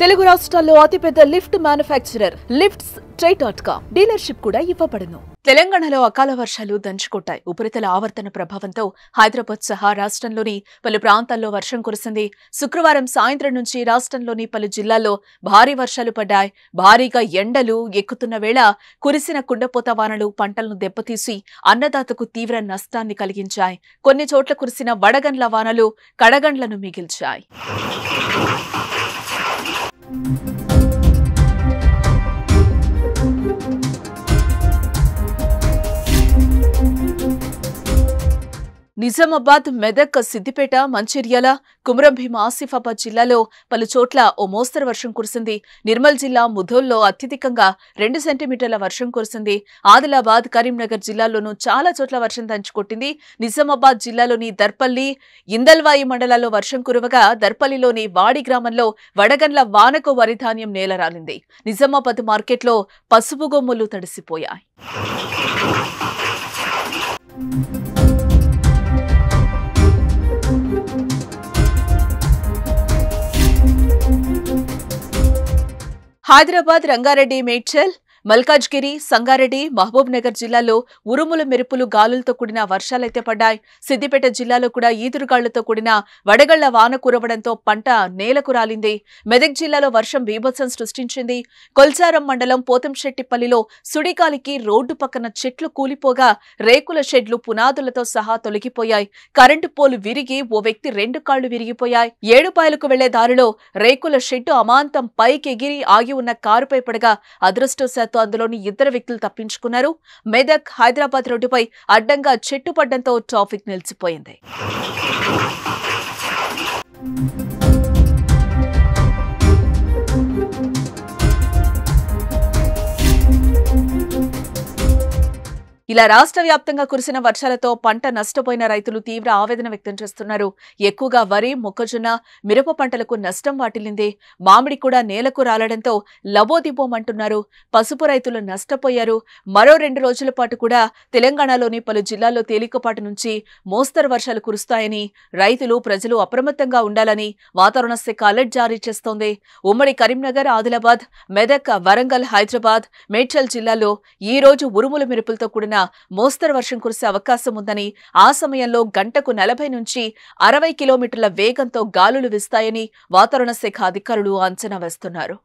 తెలుగు రాష్ట్రాల్లో అతిపెద్ద lift manufacturer లిఫ్ట్స్.com dealership కూడా ఇవ్వబడును. తెలంగాణలో అకాల వర్షాలు దంచుకొట్టాయి. ఉపరితల ఆవర్తన ప్రభావంతో హైదరాబాద్ సహా రాష్ట్రంలోని పలు ప్రాంతాల్లో వర్షం కురిసింది. శుక్రవారం సాయంత్రం నుంచి రాష్ట్రంలోని పలు జిల్లాల్లో భారీ వర్షాలు పడ్డాయి. భారీగా ఎండలు ఎక్కుతున్న వేళ కురిసిన కుండపోత వానలు పంటలను దెబ్బతీసి అన్నదాతకు తీవ్ర నష్టాన్ని కలిగించాయి. కొన్ని చోట్ల కురిసిన వడగండ్ల వానలు కడగండ్లను మిగిల్చాయి. నిజామాబాద్, మెదక్, సిద్దిపేట, మంచిర్యాల, కుమ్రంభీం, ఆసిఫాబాద్ జిల్లాలో పలు చోట్ల ఓ మోస్తరు వర్షం కురిసింది. నిర్మల్ జిల్లా ముధోల్లో అత్యధికంగా 2 సెంటీమీటర్ల వర్షం కురిసింది. ఆదిలాబాద్, కరీంనగర్ జిల్లాల్లోనూ చాలా చోట్ల వర్షం దంచుకొట్టింది. నిజామాబాద్ జిల్లాలోని దర్పల్లి, ఇందల్వాయి మండలాల్లో వర్షం కురవగా దర్పల్లిలోని వాడి గ్రామంలో వడగండ్ల వానకు వరిధాన్యం నేలరాలింది. నిజామాబాద్ మార్కెట్లో పసుపు గొమ్ములు తడిసిపోయాయి. హైదరాబాద్, రంగారెడ్డి, మేడ్చల్, మల్కాజ్గిరి, సంగారెడ్డి, మహబూబ్ నగర్ జిల్లాల్లో ఉరుములు, మెరుపులు, గాలులతో కూడిన వర్షాలైతే పడ్డాయి. సిద్దిపేట జిల్లాలో కూడా ఈదురుగాళ్లతో కూడిన వడగళ్ల వాన కురవడంతో పంట నేలకు రాలింది. మెదక్ జిల్లాలో వర్షం బీభత్సం సృష్టించింది. కొల్చారం మండలం పోతంశెట్టిపల్లిలో సుడిగాలికి రోడ్డు పక్కన చెట్లు కూలిపోగా రేకుల షెడ్లు పునాదులతో సహా తొలగిపోయాయి. కరెంటు పోలు విరిగి ఓ వ్యక్తి 2 కాళ్లు విరిగిపోయాయి. ఏడుపాయలకు వెళ్లే దారిలో రేకుల షెడ్డు అమాంతం పైకెగిరి ఆగి ఉన్న కారుపై పడగా అదృష్టవశాత్తు అందులోని 2 వ్యక్తులు తప్పించుకున్నారు. మెదక్, హైదరాబాద్ రోడ్డుపై అడ్డంగా చెట్టు పడ్డంతో ట్రాఫిక్ నిలిచిపోయింది. ఇలా రాష్ట్ర వ్యాప్తంగా కురిసిన వర్షాలతో పంట నష్టపోయిన రైతులు తీవ్ర ఆవేదన వ్యక్తం చేస్తున్నారు. ఎక్కువగా వరి, మొక్కజొన్న, మిరప పంటలకు నష్టం వాటిల్లింది. మామిడి కూడా నేలకు రాలడంతో లబోదిబోమంటున్నారు. పసుపు రైతులు నష్టపోయారు. మరో 2 రోజుల పాటు కూడా తెలంగాణలోని పలు జిల్లాల్లో తేలికపాటి నుంచి మోస్తరు వర్షాలు కురుస్తాయని రైతులు, ప్రజలు అప్రమత్తంగా ఉండాలని వాతావరణ శాఖ అలర్ట్ జారీ చేస్తోంది. ఉమ్మడి కరీంనగర్, ఆదిలాబాద్, మెదక్, వరంగల్, హైదరాబాద్, మేడ్చల్ జిల్లాల్లో ఈ రోజు ఉరుములు, మెరుపులతో కూడిన మోస్తరు వర్షం కురిసే అవకాశం ఉందని, ఆ సమయంలో గంటకు 40 నుంచి 60 కిలోమీటర్ల వేగంతో గాలులు వీస్తాయని వాతావరణ శాఖ అధికారులు అంచనా వేస్తున్నారు.